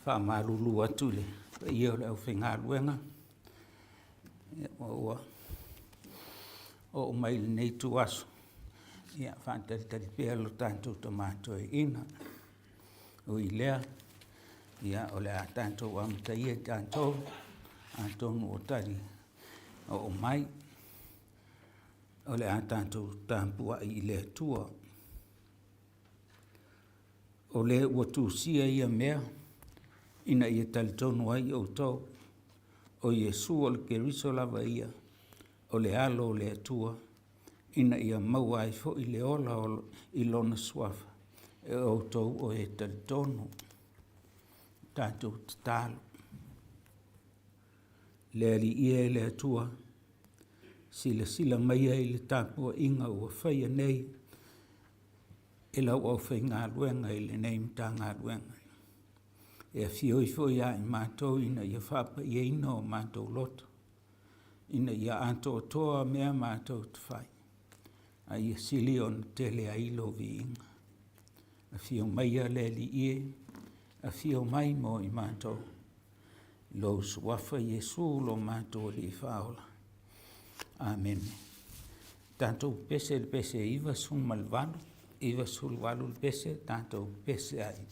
whamarulu atu le. Ia o le Aufaigaluega. O mai le nei tu aso. Ia whaantari pēr lo tātou tomato e ina. O I lea. Ia o le a tātou amataia tātou. A tonu o tari. O mai. O le a tātou tāpua I le atua. O le ua tūsia ia mea. Ina ia talitonu ai o tau. O Iesu o le keriso lava ia. O le alo o le atua. Ina ia maua ai fo I le ola o I lona suafa. E o tau o e talitonu. Tātou tatalo. Le ali ia le atua. Sila maia I le tāpua inga ua whaia nei. E lau Aufaigaluega I le nei Matagaluega. E a fioi foi a I mātou ina ia whapa ia ina o mātou Lotu. Ina ia ato toa mea mātou tawhai. A ia sili o na tele a ilo vi inga. A fio mai a le li ie. A fio mai mo I mātou. Lo suafa Iesu lo mātou li whaola. Amen. Tātou pese le pese iwa sun malvano. Iwa sul walu le pese. Tātou pese ai.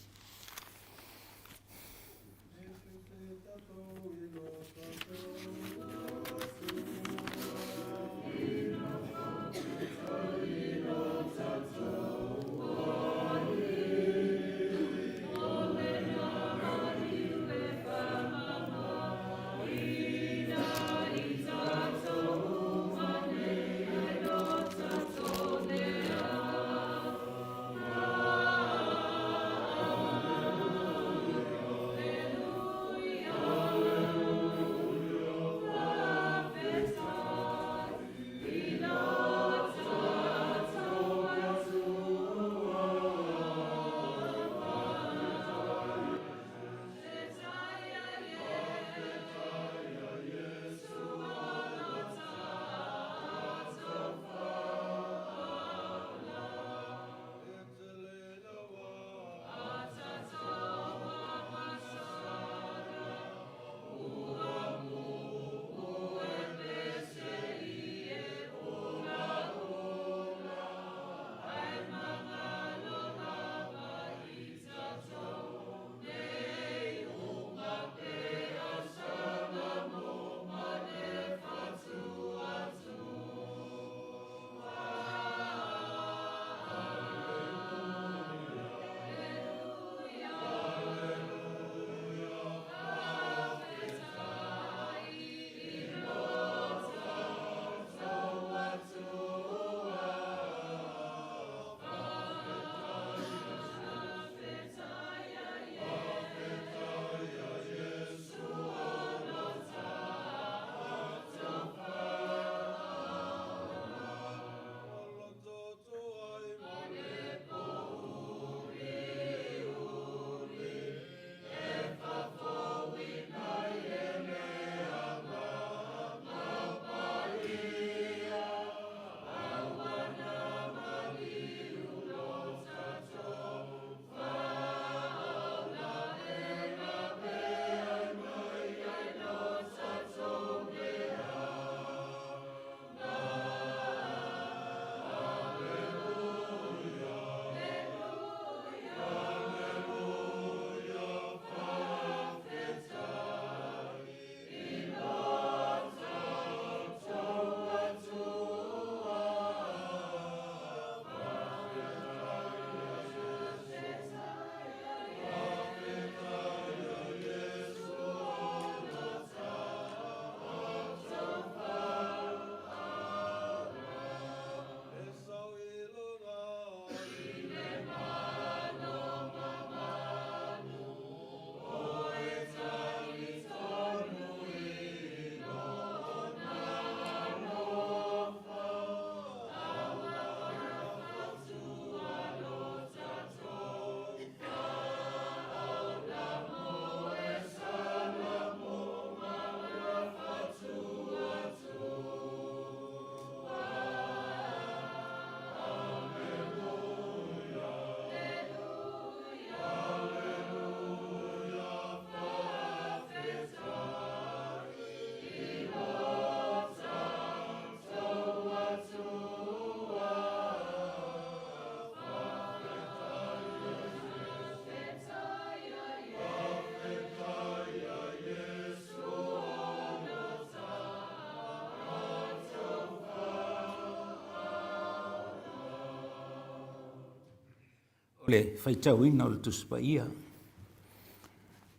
le whaitauina o le tusi Paia.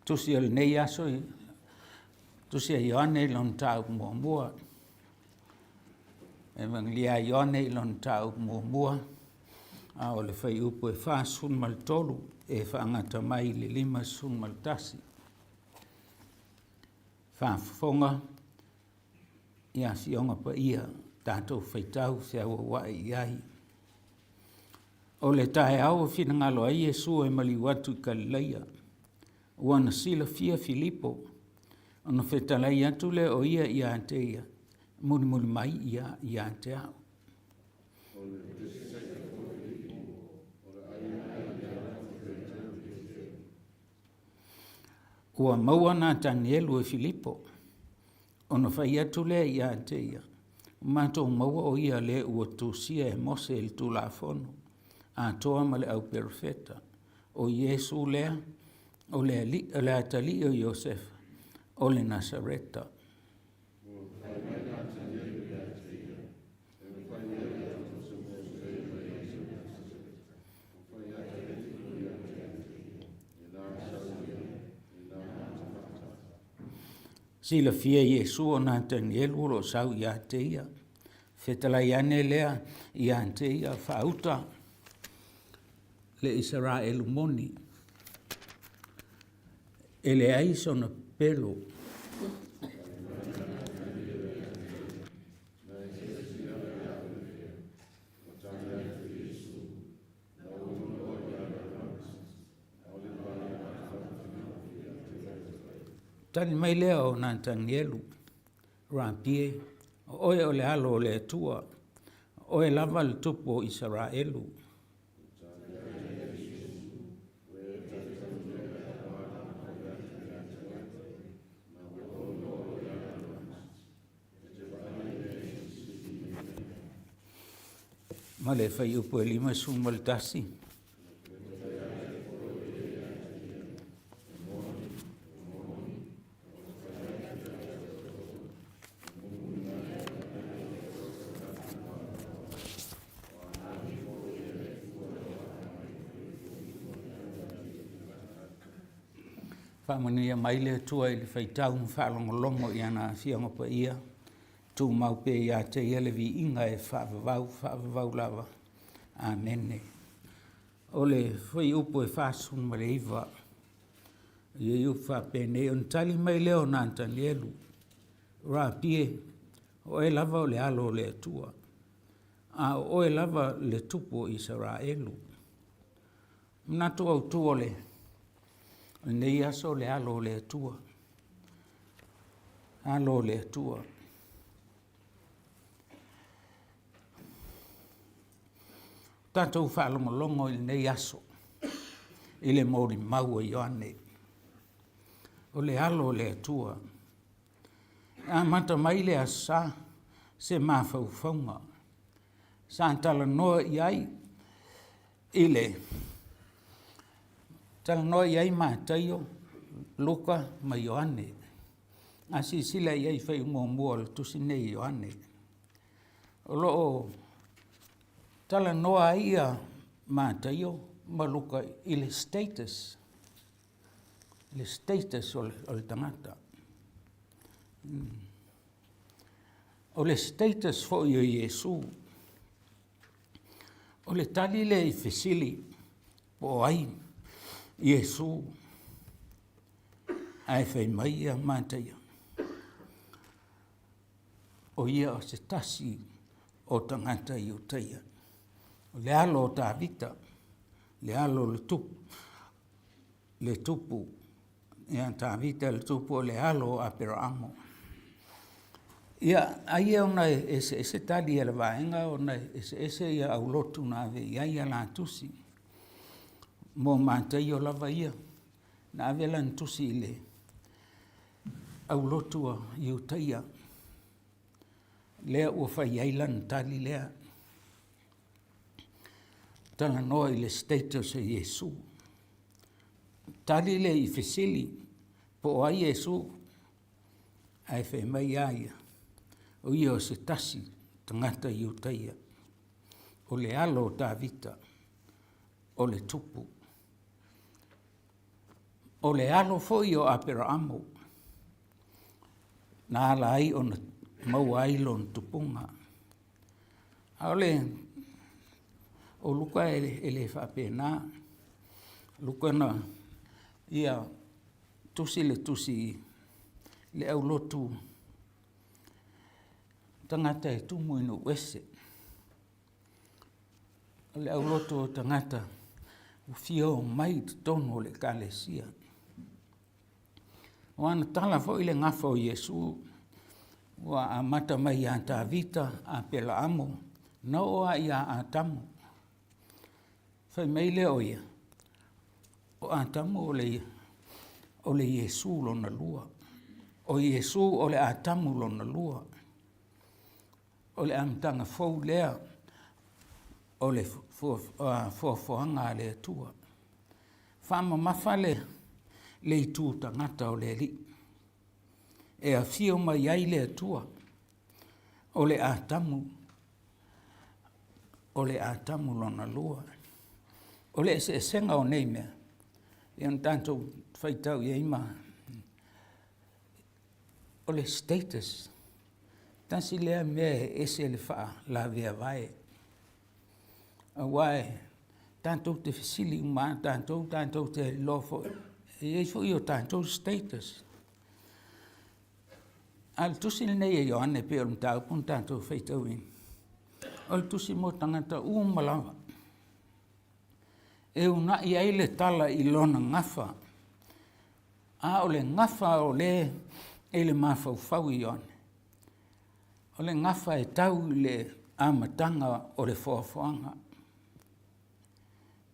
Tusi o le nei aso, tusi a Ioane i lon tau mua. E lia Ioane i lon tau mua. A o le whai upu e wha sun mal tolu e whaangata mai le 5 sun mal tasi. Whaafonga ia fionga Paia tātou whaitau whia wai iai. O le tae au fina ngalo ai Jesu e mali watu i Galileia. Ua na sila fia Filipo. Ona whetalai atu le o ia i Aotearoa. Muli mai i Aotearoa. Ua maua na Danielu e Filipo. Ona whai atu le i Aotearoa. Matou maua o ia le ua tūsia e Mose il tūlafono. Atoa ma le au perfeta. O Yesu lea, o le atali o Iosef, o le Nasareta. Sila fia Yesu o Natanielu lo sau i Aotearoa. Fetalai ane lea i Aotearoa whauta le Israelu moni. E le aiso na pelo. Tani mai lea o Natanielu, rapie, oe o le alo o le Atua, oe lava le tupo o Israelu. Ma le fai upo e 5 sun maltasi. Whamania mai le Atua i le whaitau mwhalongolongo i ana fionga Paia. Tu mau pe i Aotearoa le vi inga e whaavavau lava. Amene. O le whai upo e whasun ma le iwa. I u whapene on tali mai leo Natanielu. Rapie. O e lava o le alo o le Atua. A o e lava le tupo Israelu. Mnatu au tuo le. Nei aso le alo le Atua. Alo le Atua. Tātou whaalongolongo i nei aso. I le mori maua i ane. O le alo le Atua. A mata mai le asa se mawhauwhaunga. Sa tala noa i ai i le. Tala noa i ai mātaio, Luka ma Ioane. A si sila i ai whai mua le tusi nei Ioane. O loo tala noa ia mātaio ma Luka i le status. Le status o le tangata. O le status fo i o Jesu. O le tali le i fesili po ai Jesu ai whai mai ia mātaia. O ia o se tasi o tangata i o taia. O le alo o tā vita, le alo le tupu, ia tā vita le tupu o le alo a peraamo. Ia, aia ona ese tali e le vaenga, ona ese ia au lotu na ave, ia la tusi. Mo mātai o lava ia, na ave la tusi le au lotua i o taia. Lea ua whai ailan tali lea. Tala noa i le status e Jesu. Tali le i fesili, po a Jesu, ai whai mai aia. O ia o se tasi, tangata i o taia. O le alo o tā vita. o le tupu. O le alo foi o apera amo. Nā ala ai o na mau ai lon tupunga. Ole o luka ele whapena. Luka na ia tusi le tusi le au lotu. Tangata e tumu inu wese. Le au lotu o tangata ufio mai tono le kalesia. Wana tala fo ile ngafa o Yesu wa amata mai a ta vita a pela amo na oa ia a tamu. Fai meile o ia. O a tamu o le Yesu lo na lua. O Yesu o le a tamu lo na lua. O le amtanga fau lea o le fuafuanga le atua. Whama mawhale le itu tangata o le li. E a fio mai ai le atua. O le atamu. O le atamu lona lua. O le se senga o nei mea. E an tanto whaitau i eima. O le status. Tansi lea mea e se le wha la vea vai. A wai. Tanto te fisili uma. Tanto te lofo. E fo io tanto status. Al tusi nei e Ioane pe on tau pun tanto whaitau in. Al tusi mo tangata umalawa. E una i eile tala i lona ngafa. A o le ngafa o le eile mawhau Ioane. O le ngafa e tau le amatanga o le whaafanga.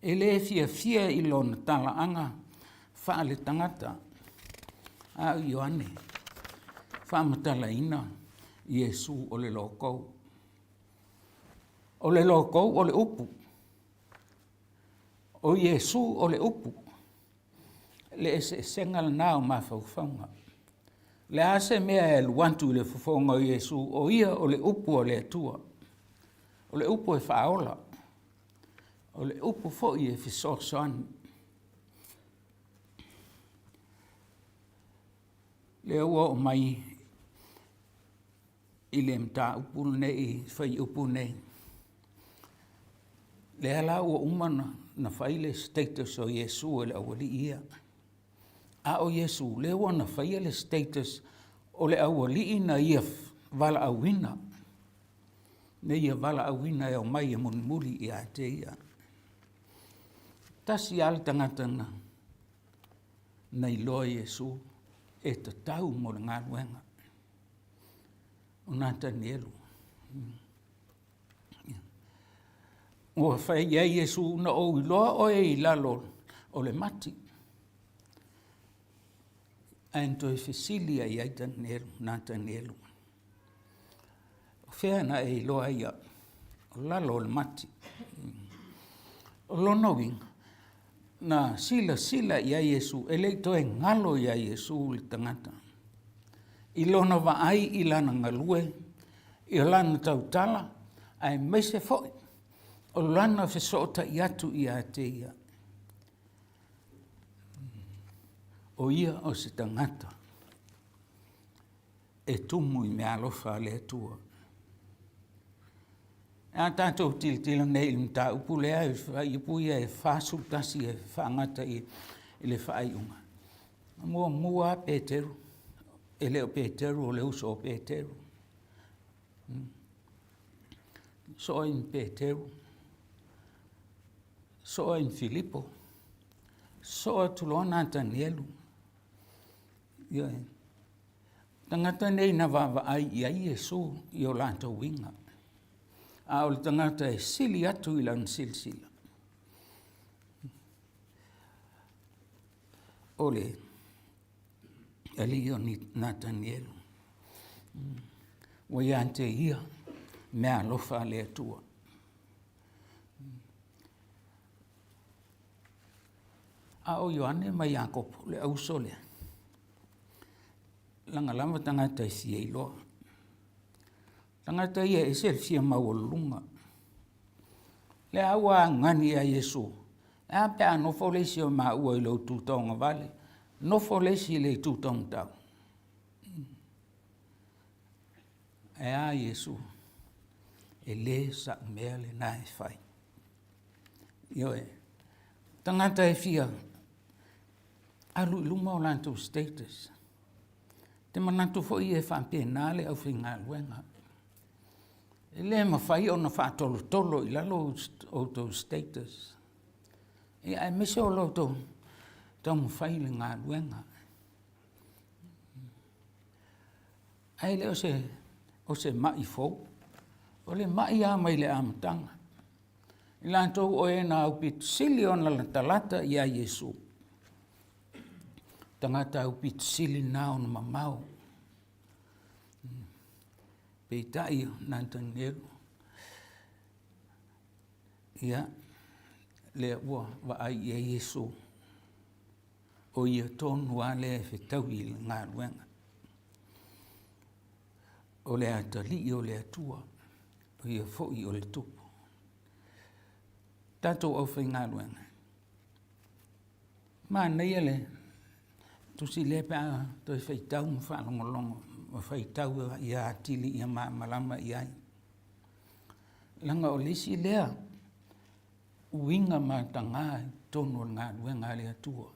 E le fia i lona tala anga wha le tangata. A Ioane. Whamatala ina Yesu o le lokou. O le lokou o le upu. O Yesu o le upu. Le ese sengal nao mawhauwhaunga. Le ase mea e luantu le fufonga o Yesu o ia o le upu o le atua. O le upu e whaola. O le upu fo i e fisosoani. Le ua o mai i le mta upu nei, whai upu nei. Le ala ua umana na whai le status o Yesu e le awali ia. A o Yesu, le ua na whai le status o le awali ina ia wala awina. Ne ia wala awina e o mai e munmuli i a te ia. Tasi al tangatana na iloa Yesu e te tau mo le ngā luenga. O nata nielu. O whai ia Yesu na o iloa o e ilalo o le mati. Aento e fesilia i aita nielu, nata nielu. O whea na e iloa ia o lalo o le mati. O lono winga. Na sila ia Yesu, e leito e ngalo ia Yesu le tangata. I lona wa ai i lana ngalue, i lana tautala, ai meise foi, o lana fesota i atu i a te ia. O ia o se tangata, e tumu i me alofa le atua. A tātou tila nei mta upu lea i upu ia e whāsutasi e whangata i le whaaiunga. Mua Peteru, e leo Peteru o le uso o Peteru. So in Peteru, so in Filipo, so tulona Danielu. Tangata nei na wawa ai i a Yesu i o lanto winga. A o le tangata e sili atu i lan silsila. O le alio ni Nathanielu. Wa iante ia mea lofa le atua. A o Ioane mai Jakob le ausole. Langa lama tangata i fia iloa. Tangata ia e ser fia maua lunga. Le awa ngani a Yesu, A pe a nofo leisi o ma ua i Lotu tonga vale. Nofo leisi le tu tonga tau. E a Yesu. E le sa mea le na e fai. Io e. Tangata e fia. Alu iluma o lantou status. Te manatu fo i e whampena le Aufaigaluega. E le mawhai o na whaatolo tolo i lalo o tau status. E ai mese o lo tau mawhai le ngā luenga. Ai le o se mai fo. O le mai a mai le amatanga. I lantou o e na au pit sili o na talata i a Yesu. Tangata au pit sili na o na mamau. Peitai nantangeru. Ia le ua wa ai ia Yesu. O ia tonu a le whetau i ngā luenga. O le atali o le atua. O ia foi o le tupu. Tatou Aufaigaluega. Ma nei ele. Tusi le pea toi whaitau ma whalongolongo. Ma whaitau ia atili ia malama iai. Langa o lesi lea. Uinga ma tanga tonu ngā luenga le atua.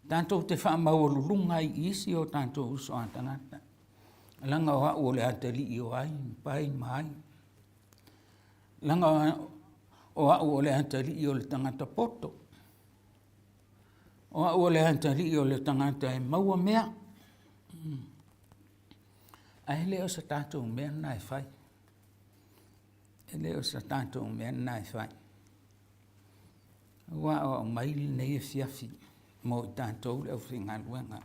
Tatou te whaamau o lulunga i isi o tatou uso a tangata. Langa o hau o le atali i o ai, pai mai. Langa o hau o le atali i o le tangata poto. O hau o le atali i o le tangata e maua mea. Ai leo sa tatou mea na e whai. E leo sa tatou mea na e whai. Ua o maili nei e fiafi. Mo i tatou le Aufaigaluega.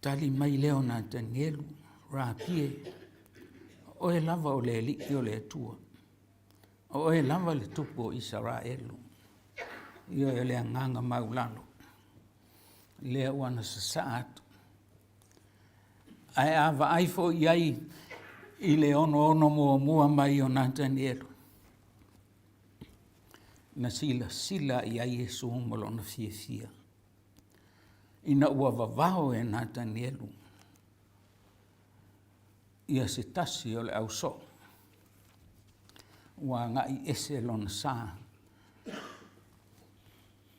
Tali mai leo na tanielu, rapie, o e lava o le liki o le atua. O e lava le tupu o Israelu. Ia e le anganga maulalo. Lea wana sa saatu. Ai ava aifo iai i le ono mua mai o na tanielu. Na sila iai e suhumalo na fia. Ina ua vavaho e nā tanielu. Ia se tasi o le au so. Ua ngai ese lona sā.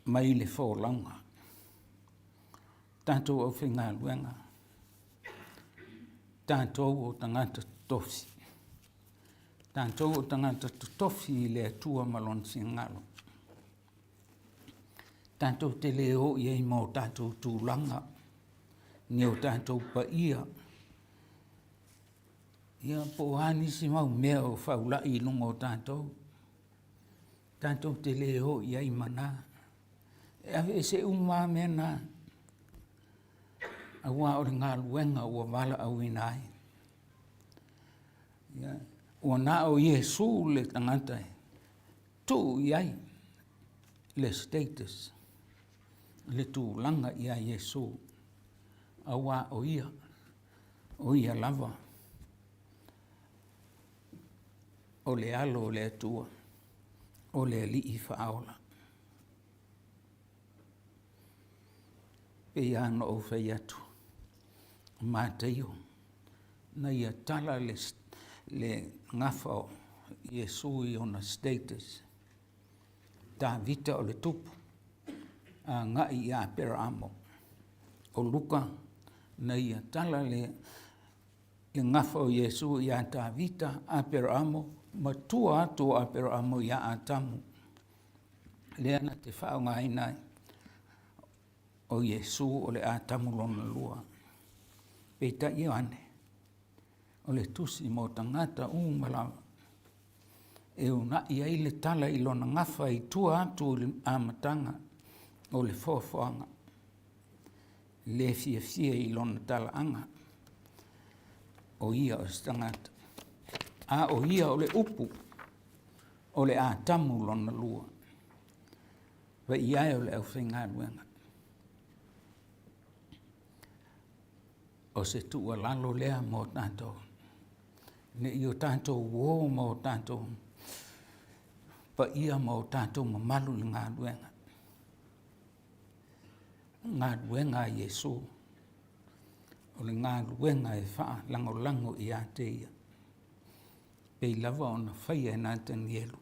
Mai le fōlanga. Tātou Aufaigaluega. Tātou o tangata tofi. Tātou o tangata tofi le atua malon singalo. Tātou te leo i ei mō tātou tūlanga. Ni o tātou Paia. Ia po hani si mau mea o whaula i lungo tātou. Tātou te leo i ei mana. E ave se umā mea nā. Awa o ngā luenga ua wala au inai. Ia. Ua nā o Yesu le tangatai. Tu iai. Le status. Le tūlanga ia Yesu. Awa o ia. O ia lava. O le alo o le atua. O le li i whaaola. Pe ano o whai atu. Māteio. Na ia tala le ngafa o Yesu i ona status. Tā vita o le tupu. A ngai i a pera amo. O luka na ia tala le ngafa o Yesu i a tā vita a pera amo. Ma tua atu a pera amo i a tamu. Le ana te whao ngai nai. O Yesu o le a tamu lona lua. Peita i ane. O le tusi mo tangata umalawa. E una ia i le tala i lona ngafa i tua atu a matanga o le fofoanga. Le fia i lona tala anga. O ia o stangata. A o ia o le upu. O le a tamu lona lua. Wa ia o le Aufaigaluega. O se tua lalo lea mo tātou. Ne i o tātou wō mo tātou Paia ma o tātou mamalu i ngā luenga. Ngā luenga a Iesu. O le ngā luenga e wha lango i Aotearoa. Pei lava o na whaia e Natanielu.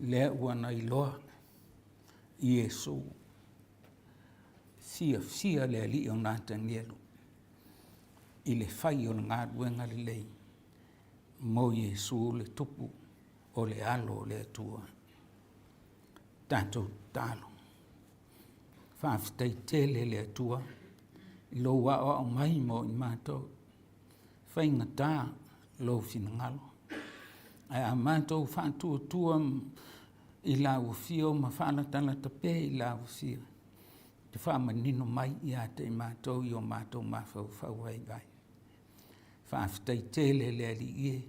Lea ua na iloa i Iesu. Fia le li o Natanielu. I le whai o ngā luenga le lei. Mo Iesu le tupu o le alo le atua. Tātou tālo. Whaafitai tele le atua. I lo wa o mai mo i mātou. Whainga tā lo fina ngalo. Ai a mātou whaatua i la ufio ma whaanatana tape i la ufio. Te whaamanino mai i a te mātou i o mātou mawhau ai vai. Whaafitai tele le ali ie.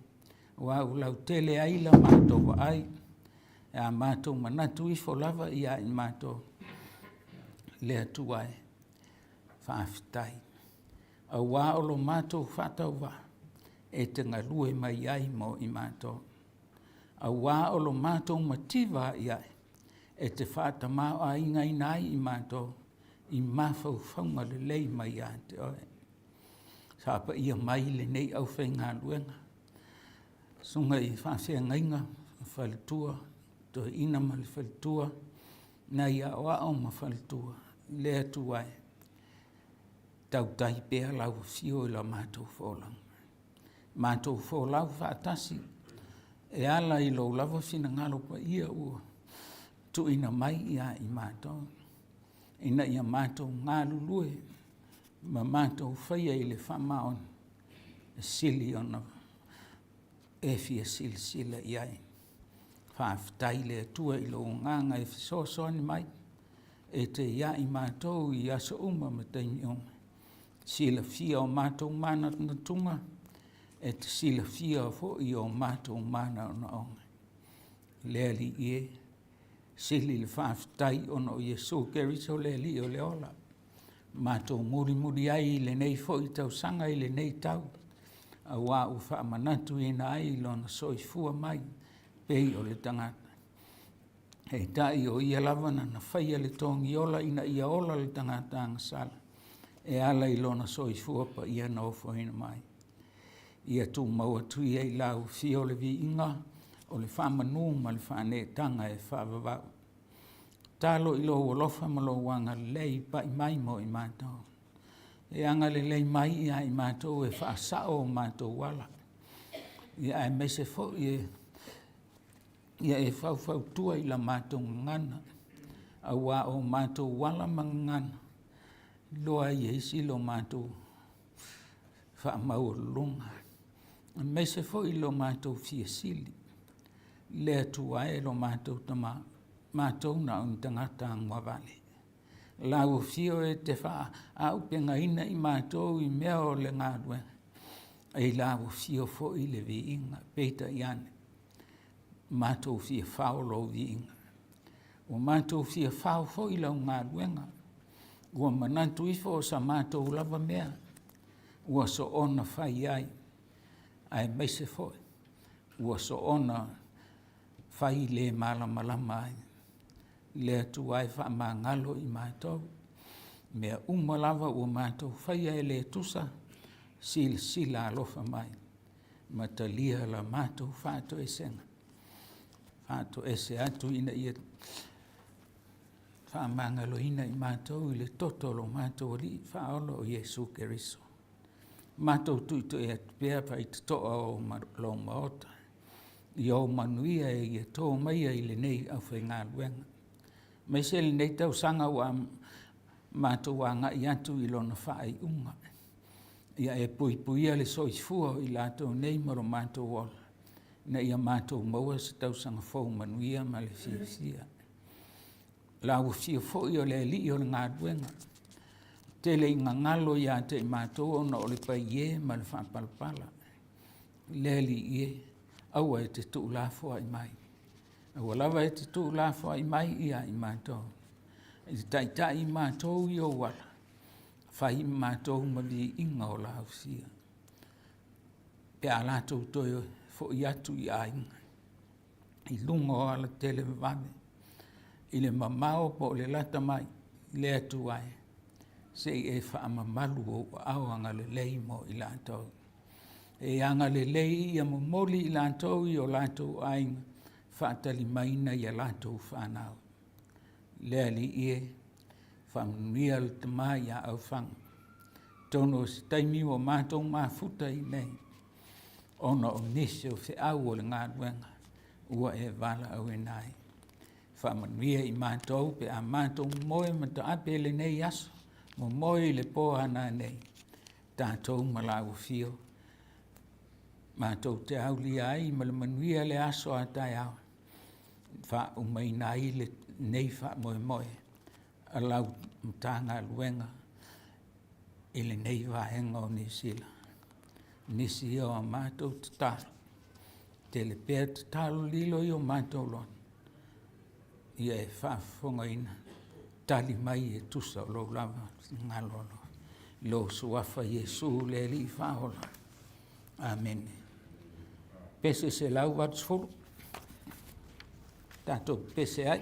Wa ulau tele aila mātou wa ai. E a mātou manatu i lava i a i mātou. Le atua e. Whaafitai. A wā olo mātou whātau wa. E te ngalue mai ai mo i mātou. A wā olo mātou mativa i ai. E te whāta mao a inga inai i mātou. I mawhau whaunga le lei mai a te oe. Sāpa ia mai le nei Aufaigaluega. Sunga i whawhia ngainga, whalitua, to ina ma le whalitua, na ia oa o ma whalitua, le atu ai. Tau tai pēa lau fio i la mātou whōlang. Mātou whōlau whaatasi, e ala i lo lava whina ngalo pa ia ua, tu ina mai ia i mātou. Ina ia mātou ngālu lue, ma mātou whaia i le whamaon, sili ona, e fia sila iai. Whaafitai le atua i lo nganga e whisosoni mai, e te ia i mātou i aso uma ma teimi oma. Sila fia o mātou mana na tunga, e te sila fia fo i o mātou mana ona onga. Lea li ie, sili le whaafitai ono Iesu Keriso le li o le ola. Mātou muri ai le nei fo i tau sanga i le nei tau. A wā u whaamanatu i na ai lona soifua mai, pei o le tangata. Hei tai o ia lavana na whaia le tongi ola ina ia ola le tangata angasala. E ala i lona soifua pa ia na ofo ina mai. Ia tu maua tui ei lau fio le vi inga o le whaamanu ma le whaane tanga e whaavavau. Talo i lo wolofa ma lo wanga lei pa i mai mo i mātou. E anga le lei mai ia i mātou e whaasao o mātou wala. Ia e mese fo ia e whau tua i la mātou ngana. A wā o mātou wala mangana. Loa i eisi lo mātou whaamau lunga. Mese fo i lo mātou fia sili. Lea tua e lo mātou tama mātou na un tangata angwa vale. Lau fio e te wha au penga ina i mātou i mea o le ngādue. Ei lau fio fo i le vi inga, peita iane. Mātou fia whao lo vi inga. O mātou fia whao fo i lau ngāduenga. Ua manantu ifo o sa mātou lava mea. Ua so ona whai ai. Ai meise fo. Ua so ona whai le malama ai. Le tu ai wha ngalo i mātou. Mea umalava ua mātou whaia e le tusa. Sila alofa mai. Matalia la mātou whāto e senga. Whāto e se atu ina ia. Wha ngalo ina i mātou i le totolo mātou li whaolo o Iesu Keriso. Mātou tuito e atupea pa i toa o Laumua ota. I o manuia e ia tō maia i le nei Aufaigaluega. Mai se le nei tau sanga wa mātou wanga i atu i lona whaai unga. Ia e puipuia le soifua i lātou nei maro mātou ola. Na ia mātou maua se tau sanga fau manuia ma le fia. Lau fia fo i o le li o le ngāduenga. Te le inga ngalo i ate i mātou ona o le paie ma le whaapalapala. Le li ie, aua e te tuu lafua i mai. Aua lava e te tuu lafua i mai ia i mātou. E te taitai i mātou i o wala. Whai i mātou ma vi inga o lau fia. Pe a lātou toi fo i atu i a inga. I lunga o ala tele vane. I le mamao po le lata mai, le atu ai. Se e wha mamalu o awanga le lei mo i lantou. E anga le lei ia mo moli i lantou i o lantou ainga, whaatali maina i a lantou whanau. Lea li ie, whamunia le tamai a au whanga. Tono si taimi o mātou mafuta i nei. Ona o nisi o se au o le ngāruenga, ua e wala au e nai. Whamanuia i mātou pe a mātou moe mata ape le nei aso, mo moe le pōhana nei. Tātou malau fio. Mātou te au li ai, ma le manuia le aso a tai au. Wha umai nai le nei wha moe moe. A lau mtanga luenga. Ile nei vahenga o nisila. Nisi o a mātou te talo. Te le pēr te talo lilo i o mātou lon. Ia e whaafonga ina. Tali mai e tusa o lo lava ngalolo. Lo suafa Jesu le li whaola. Amen. Pese se lau watsfuru. Tato pese ai.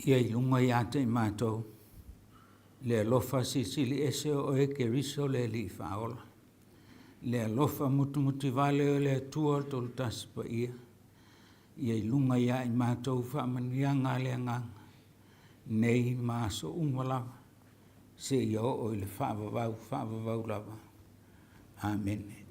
Ia I lunga I ate I mātou. Le alofa sisili ese o eke riso le li whaola. Le alofa muti vale o le atua tolu taspa ia. Ia I lunga ia I mātou whaamanianga le anganga. Nei maaso umalawa. Se ia o le whaavavau lava. Amen.